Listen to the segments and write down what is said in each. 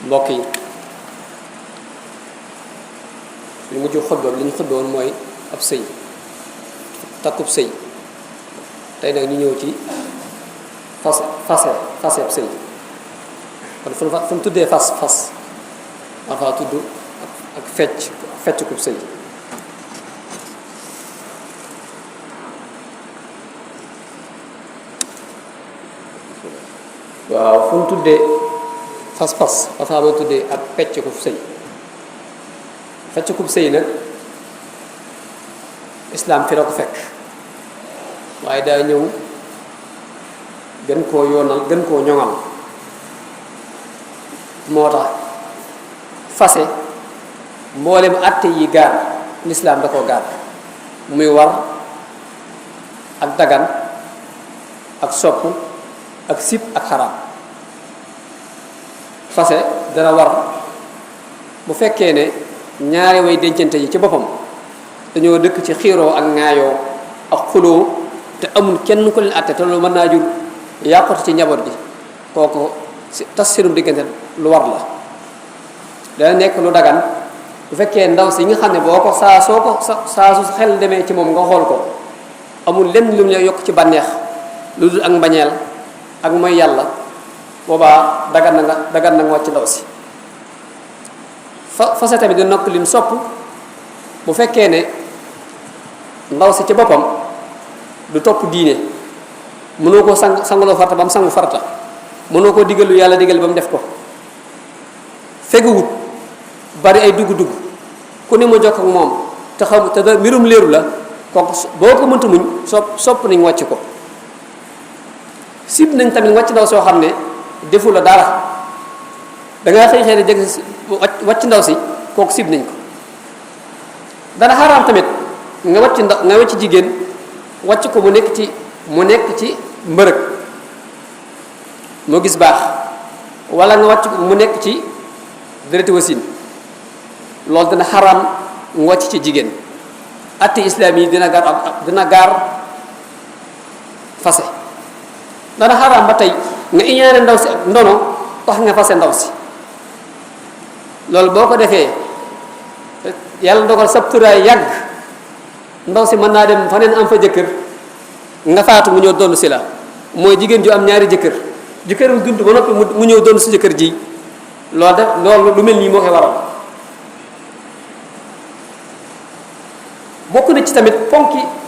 mbokk yi li mujj xutba li ñu xutba woon mooy ab sëy takkub sëy tey nag ñu ñëw ci fase ab sëy kon fu mu tuddee fas man faa tudd ak fecc kub sëy waaw fu mu tuddee fas dafa ma tuddee ak fecc kub sëy fecc kub sëy nag islaam fi la ko fekk waaye daa ñëw gën koo yoonal gën koo ñoŋal moo tax fase mboolem àtte yi gaar lislaam da koo gaar muy war ak dagan ak sopp ak sib ak xaraam fase dana war bu fekkee ne ñaari way dencante yi ci boppam dañoo dëkk ci xiiroo ak ŋaayoo ak xuloo te amul kenn ku leen àtte te loolu mën naa jur yàqute ci njaboot gi kooku tas seenum diggante lu war la dana nekk lu dagan bu fekkee ndaw si nga xam ne boo ko saa su xel demee ci moom nga xool ko amul lenn lu mu lay yokk ci bànneex lu dul ak mbañeel ak mooy yàlla boobaa dagan na nga wàcc ndaw si fase tamit di nokk lim sopp bu fekkee ne ndaw si ci boppam du topp diine mënoo koo sanguloo farata ba mu sangu farata mënoo koo digal lu yàlla digal ba mu def ko feguwut bari ay dugg-dugg ku ne ma jokk ak moom te xam te mbirum léeru la kooku boo ko mënta muñ sopp nañ wàcc ko sib nañ tamit wàcc ndaw soo xam ne defu la dara dangaa xëy di jeg wàcc ndaw si kooku sib nañ ko dana xaraam tamit nga wàcc jigéen wàcc ko mu nekk ci mbërëg moo gis baax wala nga wàcc ko mu nekk ci dereti wasin loolu dana xaraam nga wàcc ci jigéen atti islaam yi dina gaar fase dana xaraam ba tey nga iñaane ndaw si ak ndono tax nga fase ndaw si loolu boo ko defee yàlla dogal sab turaay yàgg ndaw si mën naa dem faneen am fa jëkkër nga faatu mu ñëw donn si la mooy jigéen ju am ñaari jëkkëram dund ba noppi mu ñëw donn si jëkkër ji loolu lu mel nii moo koy waral bokk na ci tamit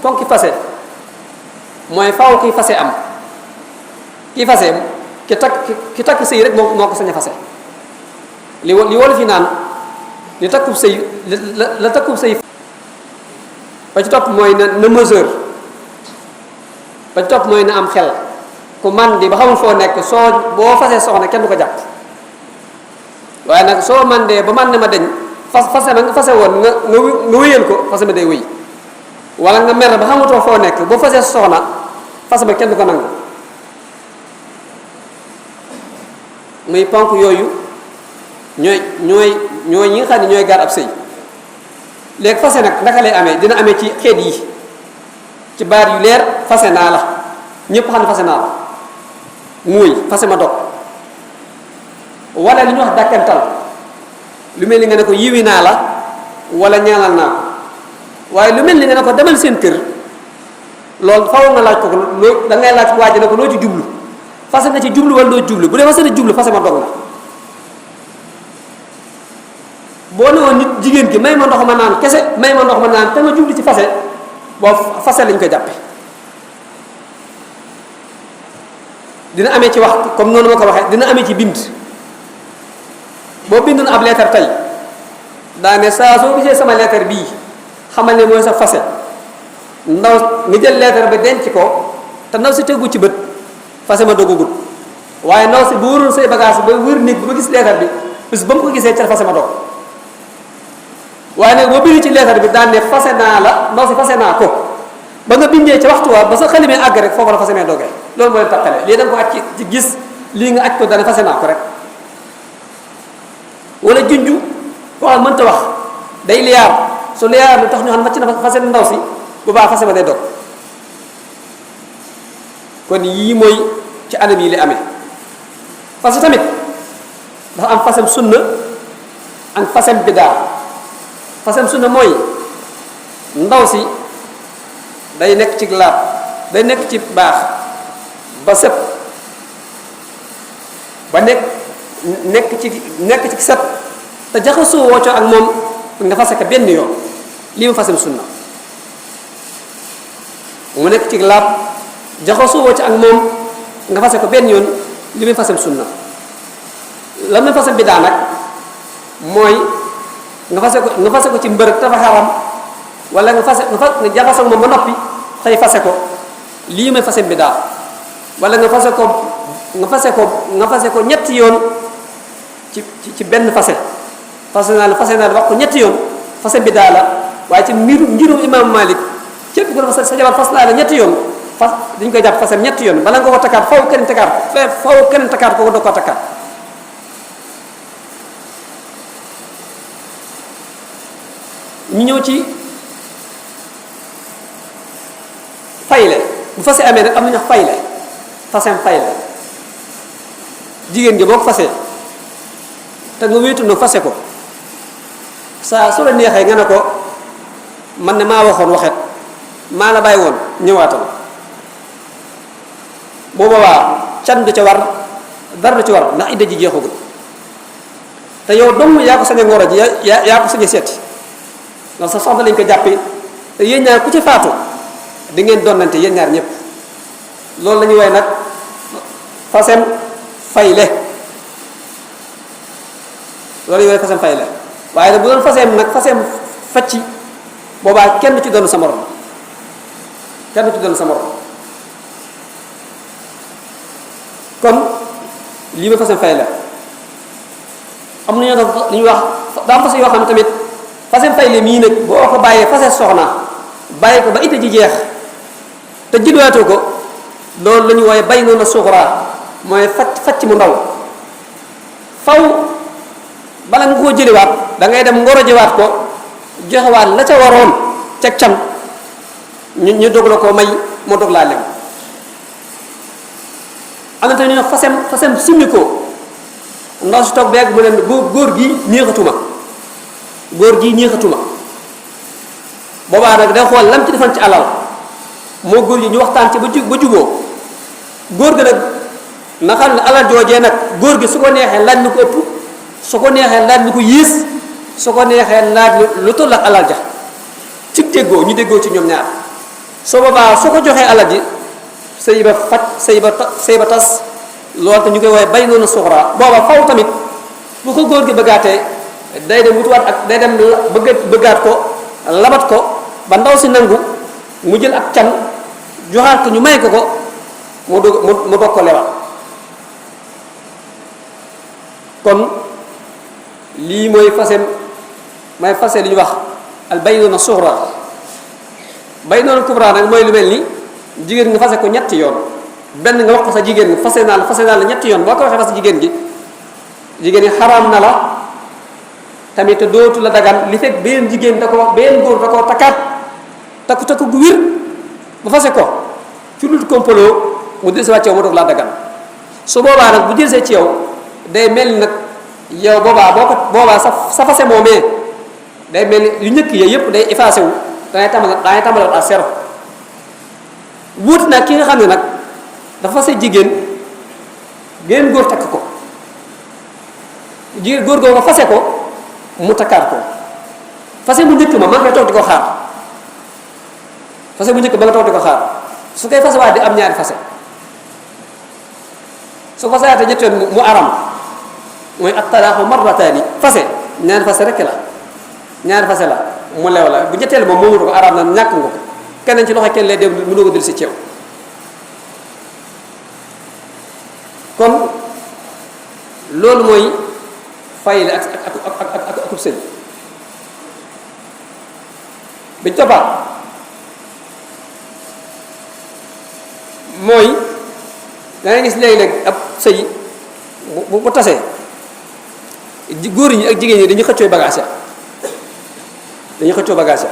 ponki fase mooy faaw kiy fase am ki fase ki takk sëy rek moo ko sañ a fase li wol fi naan li takkub sëy la takkub sëy ba ci topp mooy na mesure ba ci topp mooy na am xel ku man di ba xamul foo nekk boo fasee soxna kenn du ko jàpp waaye nag soo mandee ba man ne ma deñ fase ma nga fase woon nga wéyal ko fase ma day wéy wala nga mer ba xamutoo foo nekk boo fasee soxna fase ma kenn du ko nangu muy ponk yooyu ñooy ñi nga xam ne ñooy gaar ab sëy léegi fase nag naka lay amee dina amee ci xeet yi ci baat yu leer fase naa la ñépp xam ne fase naa la muy fase ma dog wala li ñu wax dàkkantal lu mel ni nga ne ko yiwi naa la wala ñaanal naa ko waaye lu mel ni nga ne ko demal seen kër loolu faw nga laaj ko loo da ngay laaj waaj ne ko loo ci jublu fase nga ci jublu wala doo jublu bu dee fase na jublu fase ma dog la boo ne woon nit jigéen ki may ma ndox ma naan kese may ma ndox ma naan te nga jublu ci fase boo fase lañ ko jàppe dina amee ci wax comme noonu ma ko waxee dina amee ci bind boo bindoon ab leetar tey daane saa soo gisee sama leetar bii xamal ne mooy sa fase ndaw nga jël leetar ba denc ko te ndaw si tegu ci bët fase ma dogagut waaye ndaw si bu wëroon say bagage ba wër néeg ba gis leetar bi bis ba mu ko gisee ca fase ma dog waaye nag boo bind ci leetar bi daan ne fase naa la ndaw si fase naa ko ba nga bindee ca waxtu waa ba sa xalimee àgg rek foofu la fase mee dogee loolu mooy taqale lii da nga ko aj ci gis lii nga aj ko dana fase naa ko rek wala junju wax mënta wax day liyaar su liyaar lu tax ñu xam macc na fase ndaw si bu baax fase ma day dog kon yii mooy ci anam yi li amee parce que tamit dafa am fasam sunna ak fasam bidaa. fasam sunna mooy ndaw si day nekk ci laab day nekk ci baax ba set ba nekk ci set te jaxasoo woo ak moom nga fase ko benn yoon lii mu fasam sunna mu nekk ci laab jaxasoo woo ak moom nga fase ko benn yoon li muy fasam sunna la muy fasam bidaa nag mooy nga fase ko ci mbërëg dafa xaram wala nga jaxasoo moom ba noppi xëy fase ko lii may fasam bidaa wala nga fase ko ñetti yoon ci benn fase naa la wax ko ñetti yoon fasam bidaa la waaye ci ngirum imam Malik képp ku sa jabar fas naa la ñetti yoon dañ koy jàpp fasam ñetti yoon bala nga ko takkaat faw keneen takkaat ko doo ko takkaat ñu ñëw ci fayle bu fase amee nag am nañu wax fayle fasem fayle jigéen gi boo ko fasee te nga wéetu na fase ko saa su la neexee nga ne ko man ne maa waxoon waxet maa la bàyyi woon ñëwaatal boobaa can du ca war dara du ci war ndax idda ji jeexagul te yow dong yaa ko sañ a ngoro ji yaa ko sañ a seeti ndax sa soxna lañ ko jàppee te yéen ñaar ku ci faatu di ngeen donnante yéen ñaar ñëpp loolu la ñuy woy nag fasem fayle loolu la ñuy woy fasem fayle waaye nag bu doon fasem facci boobaa kenn du ci doon sa morom kenn du ci doon sa morom kon lii ma fasem fayle am na ñoo tax li ñuy wax daa am fase yoo xam ne tamit fasem fayle mii nag boo ko bàyyee fase soxna bàyyi ko ba ite ji jeex te judduwaatoo ko loolu la ñu wooye bay noonu suxraa mooy facc mu ndaw faw bala nga koo jëliwaat da ngay dem ngoro jiwaat ko joxewaat la ca waroon ca can ñu dog la ko may moo dog laa lem am na tamit ñu fasem simmi ko ndaw si toog beeg mu leen góor gi neexatuma boobaa nag day xool lam ci defan ci alal moo góor gi ñu waxtaan ci ba juboo góor gi nag na xam ne alal joojee nag góor gi su ko neexee laaj na ko ëpp su ko neexee laaj na ko yées su ko neexee laaj lu toll ak alal ja ci déggoo ñu déggoo ci ñoom ñaar soo boobaa su ko joxee alal ji sëy ba tas loolu te ñu koy woowee bay noonu suxraa booba faw tamit bu ko góor gi bëggaatee day dem wutuwaat ak day dem bëggaat ko labat ko ba ndaw si nangu mu jël ak can joxaat ko ñu may ko mu dog ko lewal kon lii mooy fase li ñu wax al baynuna suxra baynuna kubra nag mooy lu mel ni jigéen nga fase ko ñetti yoon benn nga wax ko sa jigéen nga fase naa la ñetti yoon boo ko waxee fase jigéen gi xaraam na la tamit te dootu la dagan li fekk benn jigéen benn góor da koo takkaat takku gu wir ba fase ko ci lu kompaloo mu del si waat ci yow mu doog laa dagan su boobaa nag bu del see ci yow day mel ni nag yow boobaa sa fase moomee day mel ni yu njëkk yooyu yëpp day effacé wu dangay tàmbalaat à zéro wuuti nag ki nga xam ne nag dafa fase jigéen geneen góor takk ko góor goo nga fase ko mu takkaat ko fase bu njëkk ma maa ngi koy toog di ko xaar fase bu njëkk ba nga toog di ko xaar su koy fase waat di am ñaari fase su fase waatee ñetti yoon mu aram mooy at-talaaqa marrataani fase ñaari fase rek la ñaari fase la mu lew la bu ñetteel moom moomu ko aram na ñàkk nga ko keneen ci loxo kenn lay dem mu doog a dil si ceew kon loolu mooy fay la ak akub sëy biñ toppaat mooy da ngay gis léeg-léeg ab sëy bu tasee góor ñi ak jigéen ñi dañuy xëccoo bagage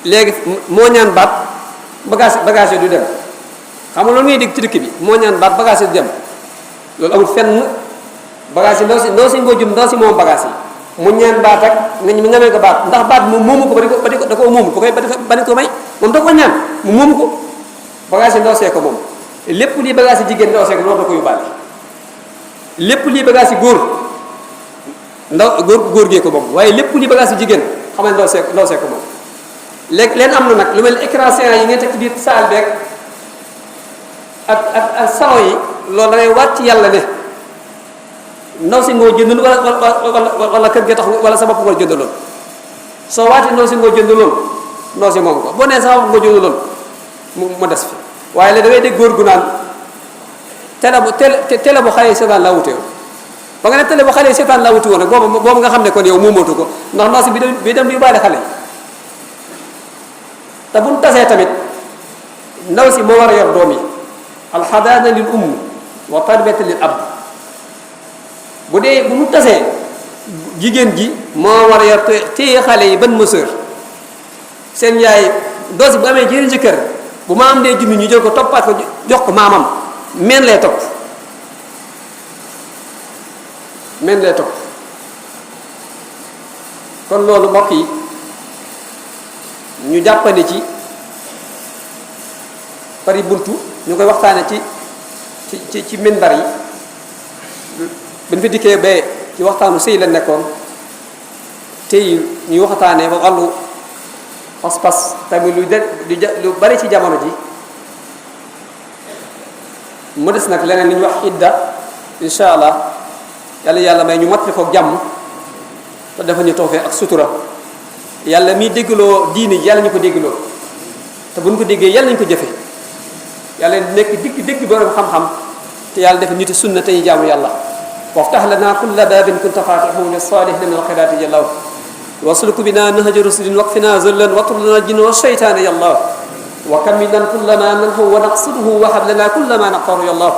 léegi moo ñaan baat bagage yi du dem xam nga loolu ngay dégg ci dëkk bi moo ñaan baat bagage yi du dem loolu amul fenn bagage yi ndaw si ngoo jum ndaw si moom bagage yi mu ñaan baat ak nga may ko baat ndax baat moom moomu ko ba di ko da koo moomu ko koy ba di ko may moom da ko ñaan mu moomu ko bagage yi ndaw see ko moom lépp lii bagage yi jigéen ndaw see ko loolu da ko yóbbaale lépp lii bagage yi góor góor gee ko moom waaye lépp lii bagage yi jigéen xam ne ndaw see ko moom léegi leen am na nag lu mel ni écran géant yi ngeen teg ci biir saal beeg ak salon yi loolu da ngay waat ci yàlla ne ndaw si ngoo jënd wala kër gi tax wala sa bopp nga jënd loolu soo waatee ndaw si ngoo jënd loolu ndaw si moom ko boo nee sa bopp nga jënd loolu mu des fi waaye léegi da ngay dégg góor gu naan télé bu xale yi seetaan laa wute woon ba nga ne télé bu xale yi seetaan laa wute woon rek boobu nga xam ne kon yow moomootu ko ndax ndaw si bi dem di yóbbaale xale te buñ tasee tamit ndaw si moo war a yor doom yi alxadaana lil wa tarbiyata lil ab bu mu tasee jigéen ji moo war a yor téye xale yi ban mësër seen yaay doo si bu amee jëriñ ci kër bu ma am dee junni ñu jël ko toppaat ko jox ko maamam men lay topp kon loolu mbokk yi ñu jàppane ci pari buntu ñu koy waxtaane ci minbar yi buñ fi dikkee ba ci waxtaanu sëy la nekkoon tey ñuy waxtaane ba wàllu pas-pas tamit lu bari ci jamono ji mu des nag leneen li ñuy wax idda insha allah yàlla may ñu mottali ko jàmm te dafa ñu tawfee ak sutura yàlla miy déggloo diini yàlla ñu ko déggloo te buñ ko déggee yàlla ñu ko jëfe yàlla nekk dégg borom xam-xam te yàlla def nit sunna te ñu jaamu yàlla waftax lana kulla baabin kunta faatixahu li saalihin min alxayraati yàllaw wasluk bina nahja rusulin waqfina zullan watrud lana jinna wa shaytaana yàllaw wa kammilan kullama nanhu wa naqsiduhu wa hab lana kulla ma naqtaru yàllaw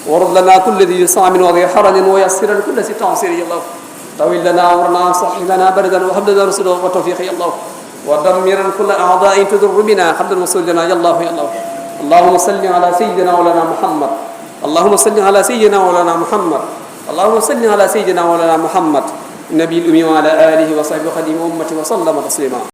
warud lana kulla di saamin wa di xaranin wa yassiran kulla si tansir yàllaw طويل لنا عمرنا صحح لنا بردا وهب لنا رشدا وتوفيقا يا الله ودمرا كل اعضاء تضر بنا حمد الوصول لنا يا الله يا الله اللهم صل على سيدنا مولانا محمد اللهم صل على سيدنا مولانا محمد اللهم صل على سيدنا مولانا محمد النبي الامي وعلى اله وصحبه خديم امتي وسلم تسليما